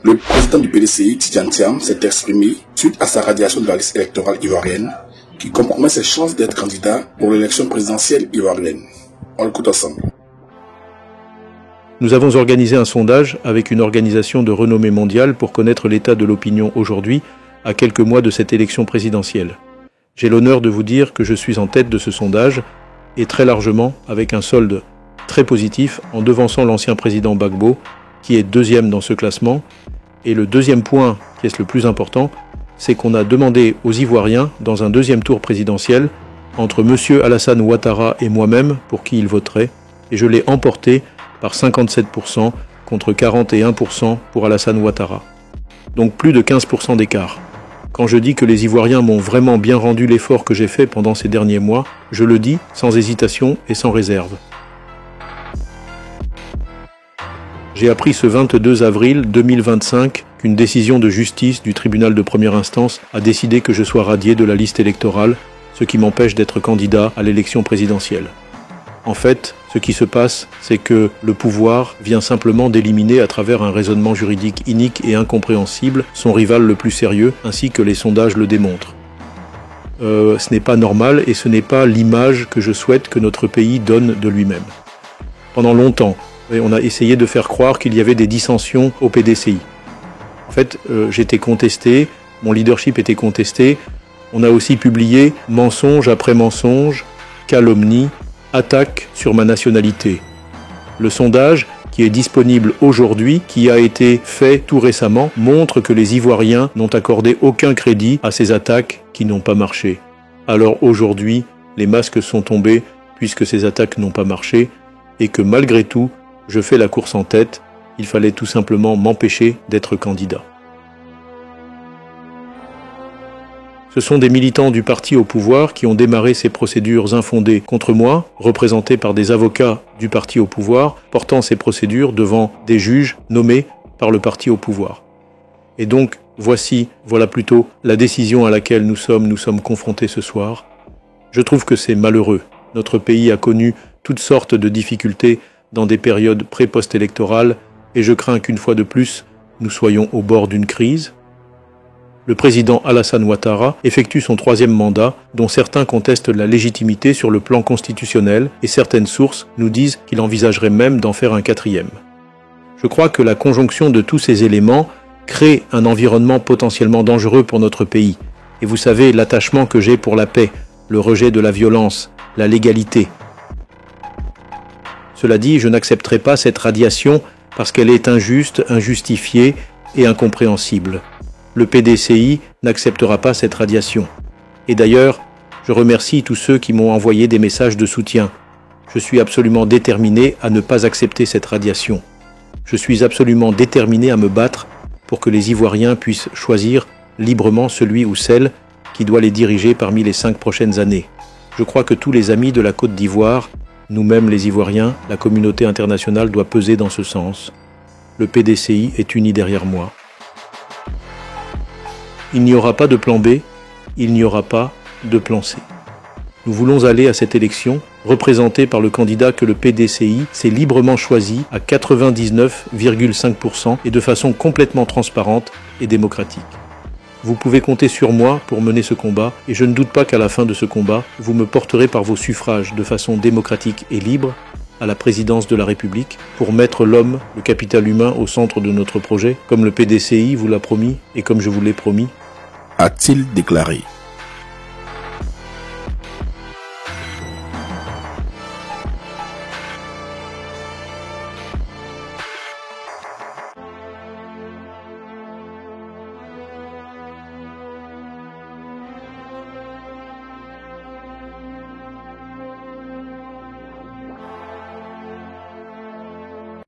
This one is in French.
Le président du PDCI, Tidiane Thiam, s'est exprimé suite à sa radiation de la liste électorale ivoirienne qui compromet ses chances d'être candidat pour l'élection présidentielle ivoirienne. On l'écoute ensemble. Nous avons organisé un sondage avec une organisation de renommée mondiale pour connaître l'état de l'opinion aujourd'hui, à quelques mois de cette élection présidentielle. J'ai l'honneur de vous dire que je suis en tête de ce sondage, et très largement avec un solde très positif en devançant l'ancien président Gbagbo, qui est deuxième dans ce classement. Et le deuxième point, qui est le plus important, c'est qu'on a demandé aux Ivoiriens, dans un deuxième tour présidentiel, entre M. Alassane Ouattara et moi-même, pour qui ils voteraient, et je l'ai emporté par 57% contre 41% pour Alassane Ouattara. Donc plus de 15% d'écart. Quand je dis que les Ivoiriens m'ont vraiment bien rendu l'effort que j'ai fait pendant ces derniers mois, je le dis sans hésitation et sans réserve. J'ai appris ce 22 avril 2025 qu'une décision de justice du tribunal de première instance a décidé que je sois radié de la liste électorale, ce qui m'empêche d'être candidat à l'élection présidentielle. En fait, ce qui se passe, c'est que le pouvoir vient simplement d'éliminer à travers un raisonnement juridique inique et incompréhensible son rival le plus sérieux, ainsi que les sondages le démontrent. Ce n'est pas normal et ce n'est pas l'image que je souhaite que notre pays donne de lui-même. Pendant longtemps, on a essayé de faire croire qu'il y avait des dissensions au PDCI. En fait, j'étais contesté, mon leadership était contesté. On a aussi publié mensonge après mensonge, calomnie, attaque sur ma nationalité. Le sondage, qui est disponible aujourd'hui, qui a été fait tout récemment, montre que les Ivoiriens n'ont accordé aucun crédit à ces attaques qui n'ont pas marché. Alors aujourd'hui, les masques sont tombés puisque ces attaques n'ont pas marché et que malgré tout, je fais la course en tête, il fallait tout simplement m'empêcher d'être candidat. Ce sont des militants du parti au pouvoir qui ont démarré ces procédures infondées contre moi, représentés par des avocats du parti au pouvoir, portant ces procédures devant des juges nommés par le parti au pouvoir. Et donc, voilà plutôt la décision à laquelle nous sommes confrontés ce soir. Je trouve que c'est malheureux. Notre pays a connu toutes sortes de difficultés dans des périodes pré-post-électorales, et je crains qu'une fois de plus, nous soyons au bord d'une crise. Le président Alassane Ouattara effectue son 3e mandat, dont certains contestent la légitimité sur le plan constitutionnel, et certaines sources nous disent qu'il envisagerait même d'en faire un 4e. Je crois que la conjonction de tous ces éléments crée un environnement potentiellement dangereux pour notre pays. Et vous savez l'attachement que j'ai pour la paix, le rejet de la violence, la légalité. Cela dit, je n'accepterai pas cette radiation parce qu'elle est injuste, injustifiée et incompréhensible. Le PDCI n'acceptera pas cette radiation. Et d'ailleurs, je remercie tous ceux qui m'ont envoyé des messages de soutien. Je suis absolument déterminé à ne pas accepter cette radiation. Je suis absolument déterminé à me battre pour que les Ivoiriens puissent choisir librement celui ou celle qui doit les diriger parmi les 5 prochaines années. Je crois que tous les amis de la Côte d'Ivoire, nous-mêmes les Ivoiriens, la communauté internationale doit peser dans ce sens. Le PDCI est uni derrière moi. Il n'y aura pas de plan B, il n'y aura pas de plan C. Nous voulons aller à cette élection représentée par le candidat que le PDCI s'est librement choisi à 99,5% et de façon complètement transparente et démocratique. Vous pouvez compter sur moi pour mener ce combat et je ne doute pas qu'à la fin de ce combat, vous me porterez par vos suffrages de façon démocratique et libre à la présidence de la République pour mettre l'homme, le capital humain au centre de notre projet, comme le PDCI vous l'a promis et comme je vous l'ai promis. A-t-il déclaré.